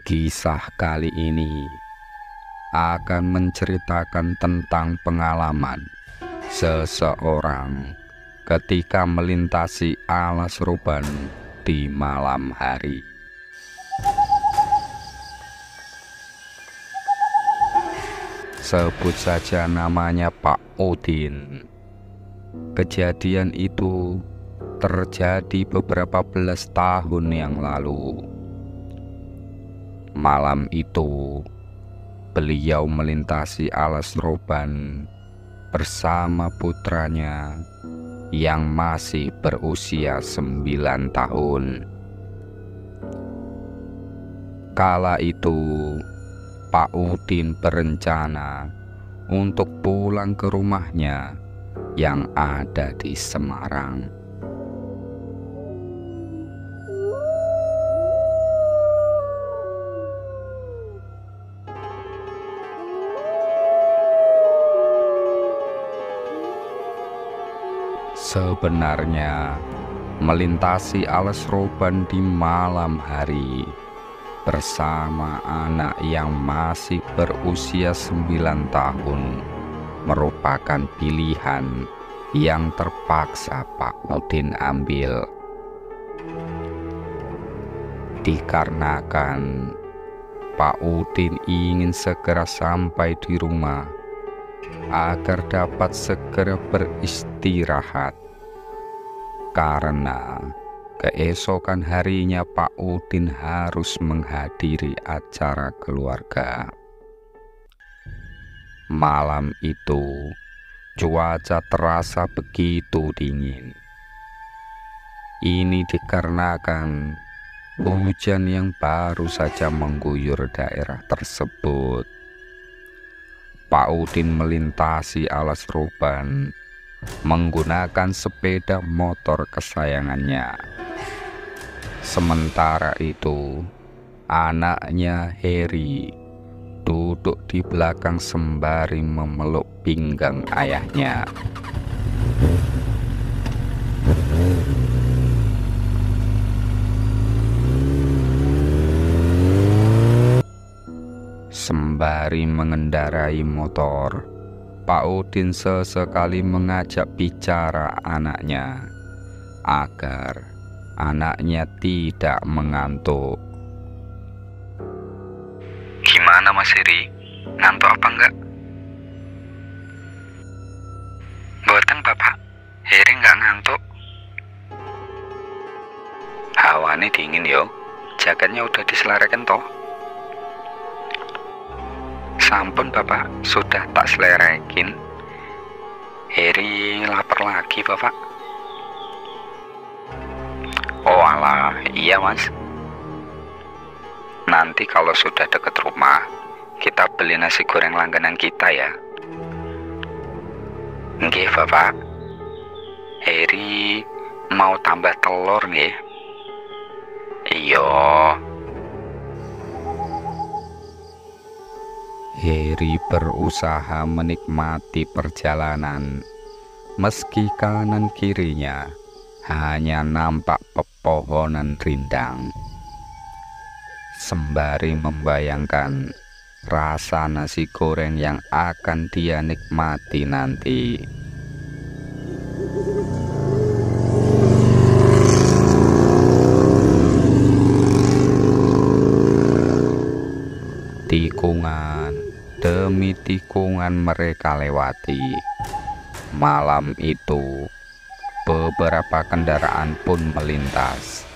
Kisah kali ini akan menceritakan tentang pengalaman seseorang ketika melintasi alas roban di malam hari. Sebut saja namanya Pak Udin. Kejadian itu terjadi beberapa belas tahun yang lalu. Malam itu, beliau melintasi alas roban bersama putranya yang masih berusia 9 tahun. Kala itu, Pak Udin berencana untuk pulang ke rumahnya yang ada di Semarang. Sebenarnya, melintasi alas roban di malam hari bersama anak yang masih berusia 9 tahun merupakan pilihan yang terpaksa Pak Udin ambil. Dikarenakan Pak Udin ingin segera sampai di rumah agar dapat segera beristirahat, karena keesokan harinya Pak Udin harus menghadiri acara keluarga. Malam itu cuaca terasa begitu dingin. Ini dikarenakan hujan yang baru saja mengguyur daerah tersebut. Pak Udin melintasi alas roban menggunakan sepeda motor kesayangannya. Sementara itu, anaknya Heri duduk di belakang sembari memeluk pinggang ayahnya. Sembari mengendarai motor, Pak Udin sesekali mengajak bicara anaknya agar anaknya tidak mengantuk. Gimana Mas Heri? Ngantuk apa enggak? Boten Bapak, Heri enggak ngantuk. Hawane dingin yo, jaketnya udah diselarakan toh? Sampun Bapak, sudah tak selerakin. Heri lapar lagi Bapak. Oh alah, iya Mas. Nanti kalau sudah dekat rumah, kita beli nasi goreng langganan kita ya. Nggih Bapak. Heri mau tambah telur nggih? Iya. Heri berusaha menikmati perjalanan, meski kanan kirinya hanya nampak pepohonan rindang. Sembari membayangkan rasa nasi goreng yang akan dia nikmati nanti. Tikungan demi tikungan mereka lewati. Malam itu, beberapa kendaraan pun melintas.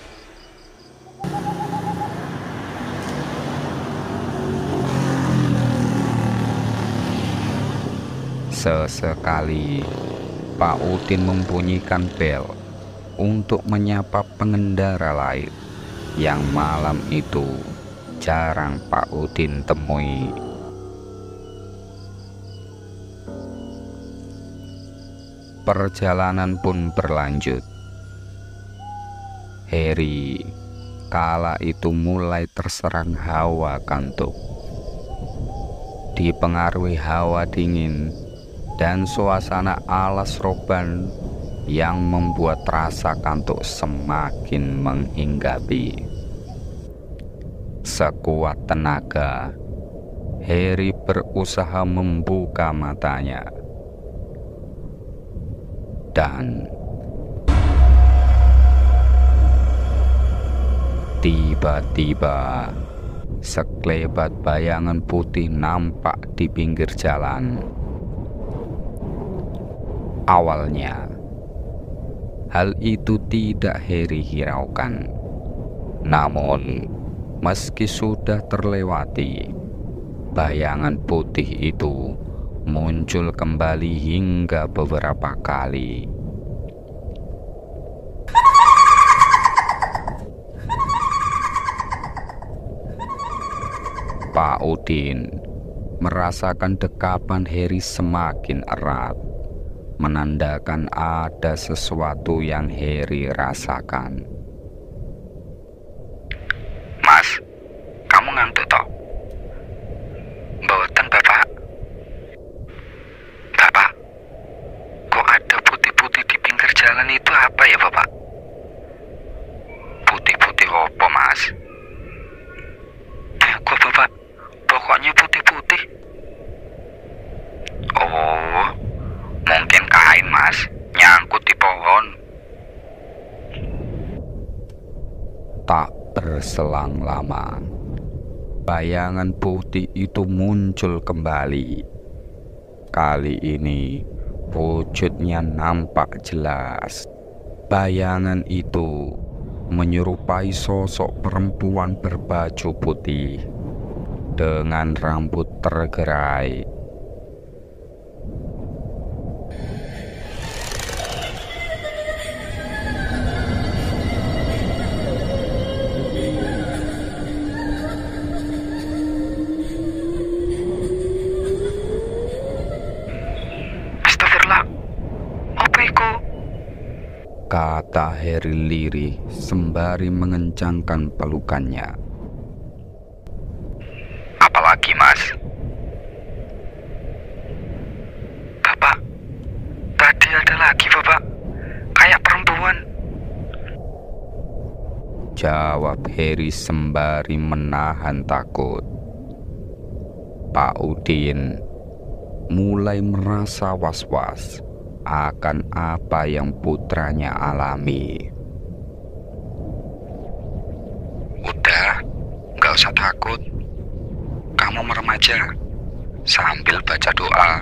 Sesekali, Pak Udin membunyikan bel untuk menyapa pengendara lain yang malam itu jarang Pak Udin temui. Perjalanan pun berlanjut. Heri kala itu mulai terserang hawa kantuk. Dipengaruhi hawa dingin dan suasana alas roban yang membuat rasa kantuk semakin menghinggapi. Sekuat tenaga, Heri berusaha membuka matanya. Dan tiba-tiba sekelebat bayangan putih nampak di pinggir jalan. Awalnya, hal itu tidak Heri hiraukan. Namun, meski sudah terlewati, bayangan putih itu muncul kembali hingga beberapa kali. Pak Udin merasakan dekapan Heri semakin erat, menandakan ada sesuatu yang Heri rasakan. Mas, kamu ngantuk toh? Mboten, Bapak. Bapak, kok ada putih-putih di pinggir jalan itu apa ya, Bapak? Putih-putih apa, Mas? Kok Bapak, pokoknya putih-putih. Oh, mungkin kain, Mas, nyangkut di pohon. Tak berselang lama, bayangan putih itu muncul kembali. Kali ini wujudnya nampak jelas. Bayangan itu menyerupai sosok perempuan berbaju putih dengan rambut tergerai. Astagfirullah, apa itu? Kata Heri lirih sembari mengencangkan pelukannya. Apalagi, Mas? Bapak, tadi ada lagi, Bapak. Kayak perempuan. Jawab Heri sembari menahan takut. Pak Udin mulai merasa was-was akan apa yang putranya alami. Udah, nggak usah takut. Kamu merem aja sambil baca doa.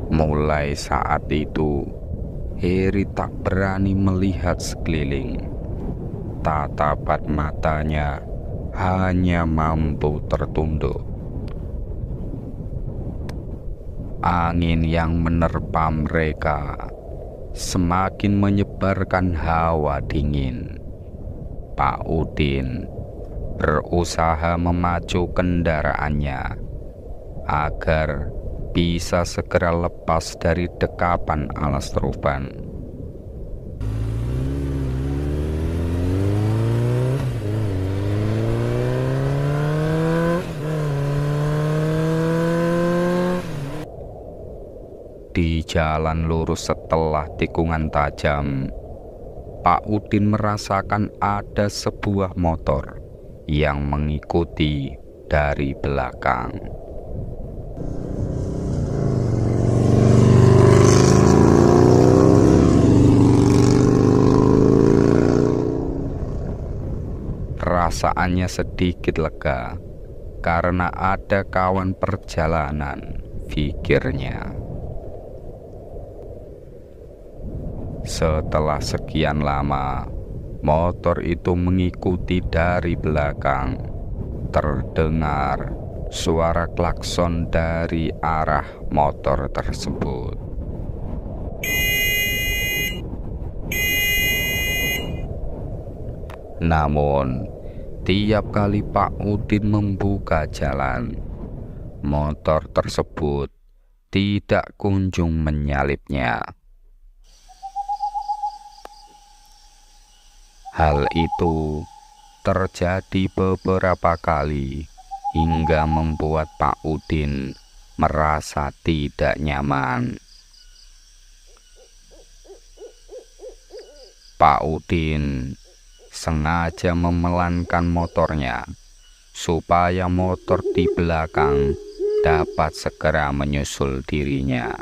Mulai saat itu, Heri tak berani melihat sekeliling. Tatapan matanya hanya mampu tertunduk. Angin yang menerpa mereka semakin menyebarkan hawa dingin. Pak Udin berusaha memacu kendaraannya agar bisa segera lepas dari dekapan alas roban. Di jalan lurus setelah tikungan tajam, Pak Udin merasakan ada sebuah motor yang mengikuti dari belakang. Perasaannya sedikit lega karena ada kawan perjalanan, pikirnya. Setelah sekian lama, motor itu mengikuti dari belakang. Terdengar suara klakson dari arah motor tersebut. Namun, tiap kali Pak Udin membuka jalan, motor tersebut tidak kunjung menyalipnya. Hal itu terjadi beberapa kali hingga membuat Pak Udin merasa tidak nyaman. Pak Udin sengaja memelankan motornya supaya motor di belakang dapat segera menyusul dirinya.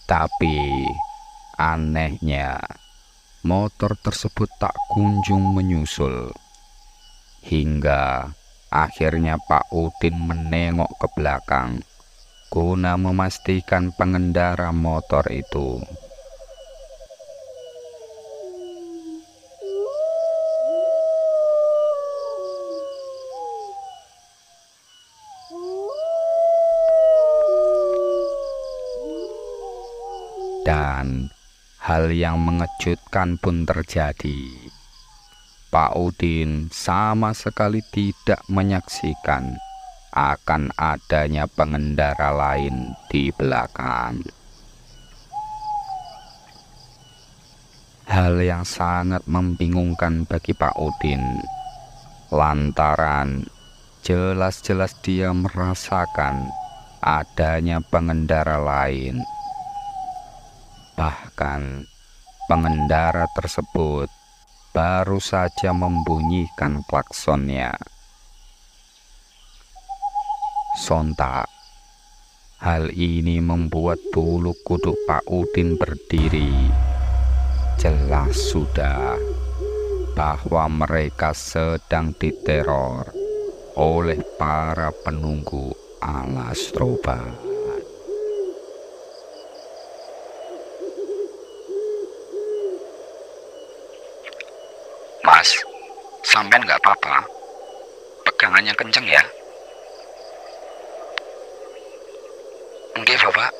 Tapi anehnya, motor tersebut tak kunjung menyusul. Hingga akhirnya Pak Udin menengok ke belakang guna memastikan pengendara motor itu. Dan hal yang mengejutkan pun terjadi. Pak Udin sama sekali tidak menyaksikan akan adanya pengendara lain di belakang. Hal yang sangat membingungkan bagi Pak Udin, lantaran jelas-jelas dia merasakan adanya pengendara lain. Bahkan pengendara tersebut baru saja membunyikan klaksonnya. Sontak, hal ini membuat bulu kuduk Pak Udin berdiri. Jelas sudah bahwa mereka sedang diteror oleh para penunggu alas Troban. Mas, sampean nggak apa-apa? Pegangannya kenceng ya? Nggih, Bapak.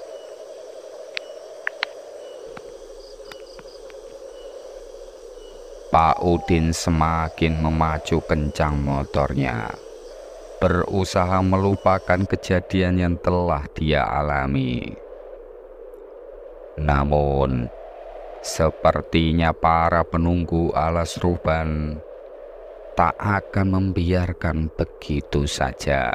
Pak Udin semakin memacu kencang motornya, berusaha melupakan kejadian yang telah dia alami. Namun, sepertinya para penunggu alas Ruban tak akan membiarkan begitu saja.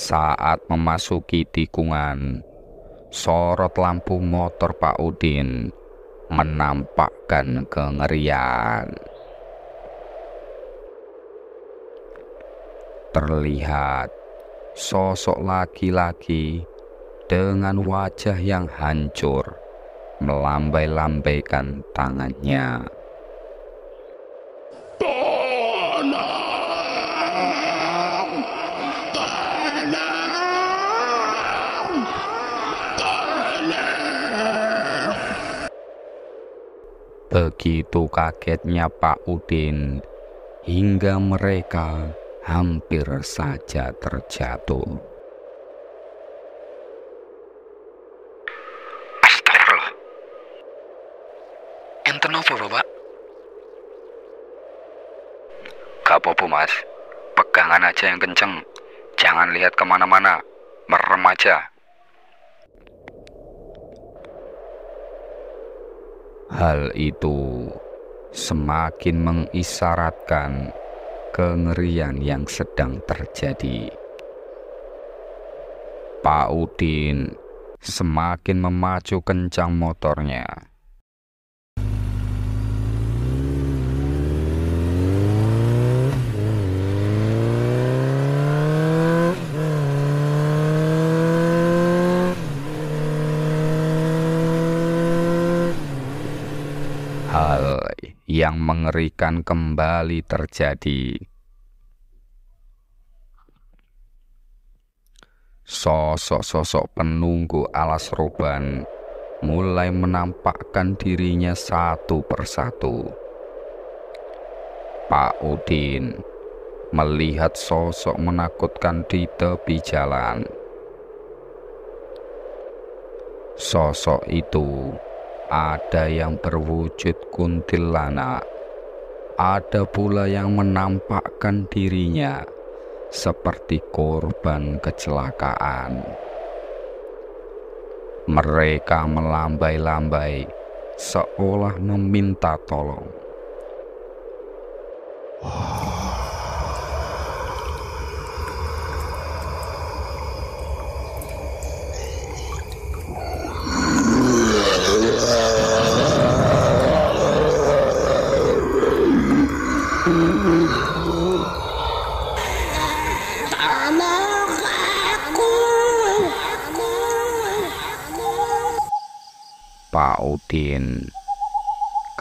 Saat memasuki tikungan, sorot lampu motor Pak Udin menampakkan kengerian. Terlihat sosok laki-laki dengan wajah yang hancur melambai-lambaikan tangannya. Begitu kagetnya Pak Udin hingga mereka hampir saja terjatuh. Astagfirullah. Enten apa, Bapak? Gak apa-apa, Mas. Pegangan aja yang kenceng. Jangan lihat kemana-mana. Merem aja. Hal itu semakin mengisyaratkan kengerian yang sedang terjadi. Pak Udin semakin memacu kencang motornya. Hal yang mengerikan kembali terjadi. Sosok-sosok penunggu alas Ruban mulai menampakkan dirinya satu persatu. Pak Udin melihat sosok menakutkan di tepi jalan. Sosok itu ada yang berwujud kuntilanak, ada pula yang menampakkan dirinya seperti korban kecelakaan. Mereka melambai-lambai seolah meminta tolong. Pak Udin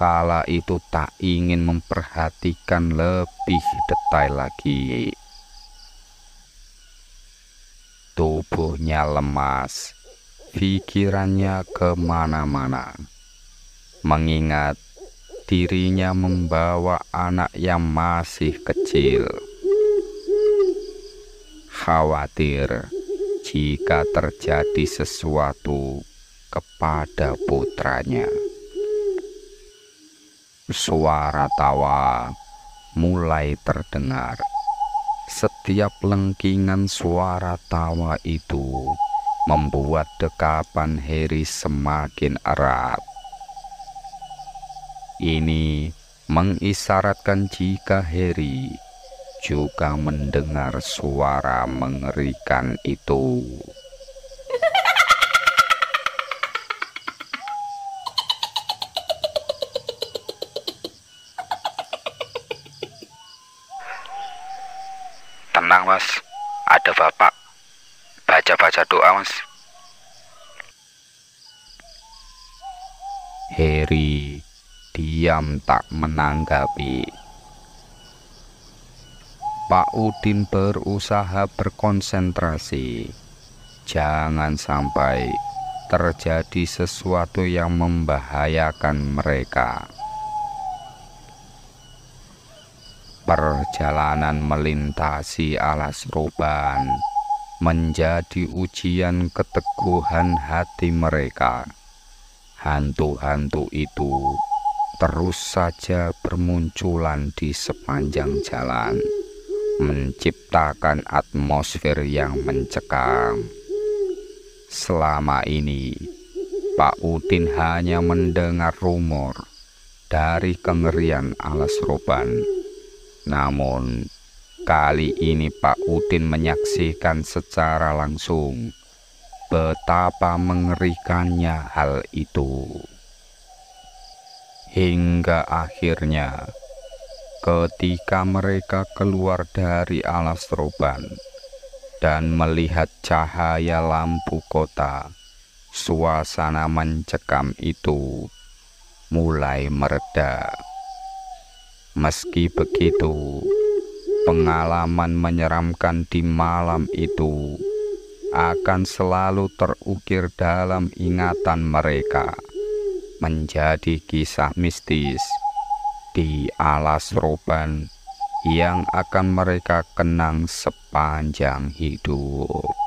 kala itu tak ingin memperhatikan lebih detail lagi. Tubuhnya lemas, pikirannya kemana-mana, mengingat dirinya membawa anak yang masih kecil. Khawatir jika terjadi sesuatu kepada putranya. Suara tawa mulai terdengar. Setiap lengkingan suara tawa itu membuat dekapan Heri semakin erat. Ini mengisyaratkan jika Heri juga mendengar suara mengerikan itu. Tenang mas, ada bapak. Baca-baca doa mas. Heri diam tak menanggapi. Pak Udin berusaha berkonsentrasi. Jangan sampai terjadi sesuatu yang membahayakan mereka. Perjalanan melintasi alas roban menjadi ujian keteguhan hati mereka. Hantu-hantu itu terus saja bermunculan di sepanjang jalan, menciptakan atmosfer yang mencekam. Selama ini, Pak Udin hanya mendengar rumor dari kengerian alas roban. Namun, kali ini Pak Udin menyaksikan secara langsung betapa mengerikannya hal itu. Hingga akhirnya, ketika mereka keluar dari alas roban dan melihat cahaya lampu kota, suasana mencekam itu mulai mereda. Meski begitu, pengalaman menyeramkan di malam itu akan selalu terukir dalam ingatan mereka, menjadi kisah mistis di alas roban yang akan mereka kenang sepanjang hidup.